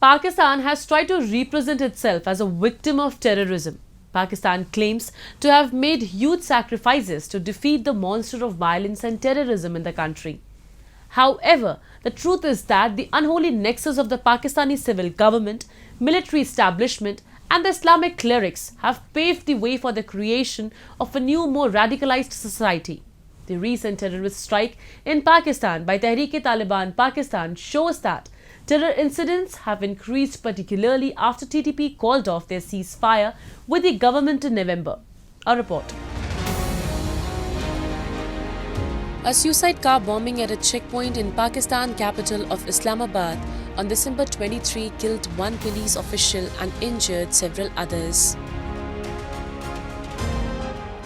Pakistan has tried to represent itself as a victim of terrorism. Pakistan claims to have made huge sacrifices to defeat the monster of violence and terrorism in the country. However, the truth is that the unholy nexus of the Pakistani civil government, military establishment and the Islamic clerics have paved the way for the creation of a new, more radicalized society. The recent terrorist strike in Pakistan by Tehreek-e Taliban Pakistan shows that terror incidents have increased, particularly after TTP called off their ceasefire with the government in November. A report. A suicide car bombing at a checkpoint in Pakistan capital of Islamabad on December 23 killed one police official and injured several others.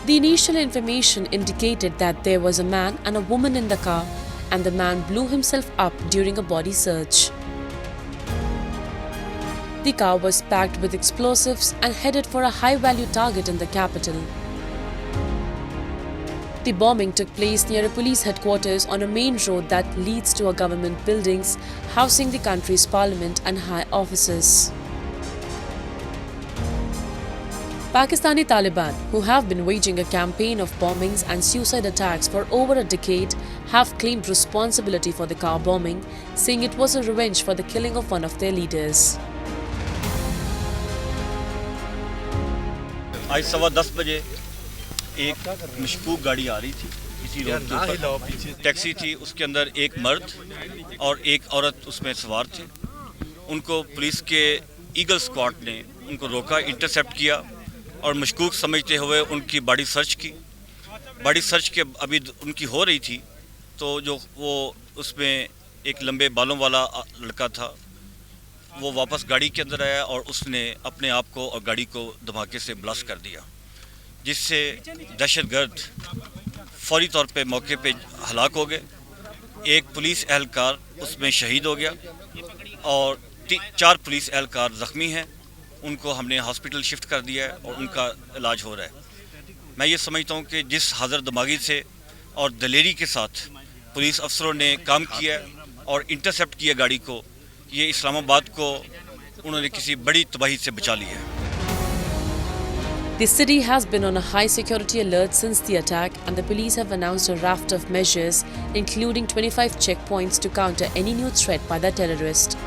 The initial information indicated that there was a man and a woman in the car, and the man blew himself up during a body search. The car was packed with explosives and headed for a high-value target in the capital. The bombing took place near a police headquarters on a main road that leads to a government buildings housing the country's parliament and high offices. Pakistani Taliban, who have been waging a campaign of bombings and suicide attacks for over a decade, have claimed responsibility for the car bombing, saying it was a revenge for the killing of one of their leaders. आज 10:15 बजे एक मशकूक गाड़ी आ रही थी इसी road पर, taxi थी, उसके अंदर एक मर्द और एक औरत उसमें सवार थे। उनको पुलिस के ईगल स्क्वाड ने उनको रोका, इंटरसेप्ट किया और मशकूक समझते हुए उनकी बॉडी सर्च की। बॉडी सर्च के अभी उनकी हो रही थी तो जो वो उसमें एक लंबे बालों वाला लड़का था, वो वापस गाड़ी के अंदर आया और उसने अपने आप को और गाड़ी को धमाके से ब्लास्ट कर दिया, जिससे दहशतगर्द फौरी तौर पे मौके पे हलाक हो गए। एक पुलिस एहलकार उसमें शहीद हो गया और 4 पुलिस एहलकार ज़ख्मी हैं। उनको हमने हॉस्पिटल शिफ्ट कर दिया है और उनका इलाज हो रहा है। मैं ये समझता हूँ कि जिस हाज़र दिमागी से और दलेरी के साथ पुलिस अफसरों ने काम किया और इंटरसेप्ट किया गाड़ी को, ये इस्लामाबाद को उन्होंने किसी बड़ी तबाही से बचा लिया है। The city has been on a high security alert since the attack, and the police have announced a raft of measures, including 25 checkpoints to counter any new threat by the terrorist.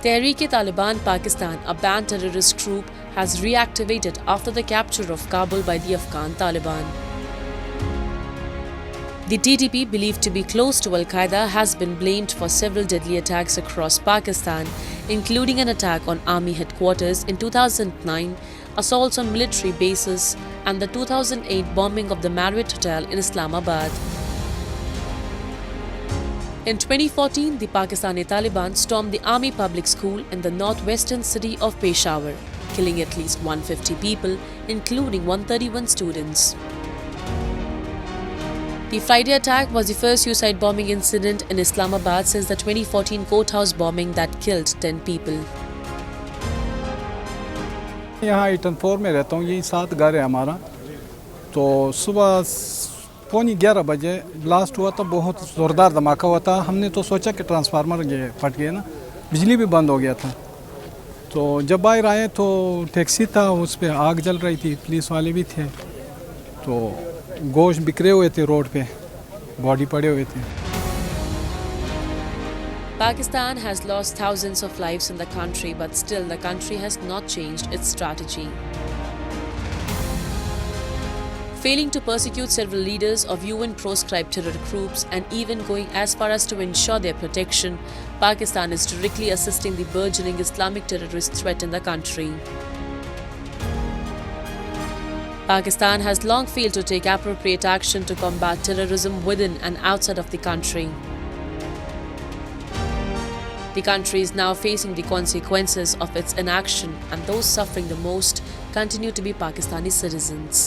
Tehreek-e Taliban Pakistan, a banned terrorist group, has reactivated after the capture of Kabul by the Afghan Taliban. The TTP, believed to be close to Al-Qaeda, has been blamed for several deadly attacks across Pakistan, including an attack on army headquarters in 2009, assaults on military bases, and the 2008 bombing of the Marriott Hotel in Islamabad. In 2014, the Pakistani Taliban stormed the Army Public School in the northwestern city of Peshawar, killing at least 150 people, including 131 students. The Friday attack was the first suicide bombing incident in Islamabad since the 2014 courthouse bombing that killed 10 people. यहाँ 84 में रहता हूँ, यही 7 घर है हमारा। तो सुबह 11:15 बजे ब्लास्ट हुआ था, बहुत ज़ोरदार धमाका हुआ था। हमने तो सोचा कि ट्रांसफार्मर फट गया ना, बिजली भी बंद हो गया था। तो जब बाहर आए तो टैक्सी था, उस पर आग जल रही थी, पुलिस वाले भी थे। तो गोश्त बिखरे हुए थे रोड पे, बॉडी पड़े हुए थे। Pakistan has lost thousands of lives in the country, but still the country has not changed its strategy. Failing to persecute several leaders of UN-proscribed terror groups and even going as far as to ensure their protection, Pakistan is directly assisting the burgeoning Islamic terrorist threat in the country. Pakistan has long failed to take appropriate action to combat terrorism within and outside of the country. The country is now facing the consequences of its inaction, and those suffering the most continue to be Pakistani citizens.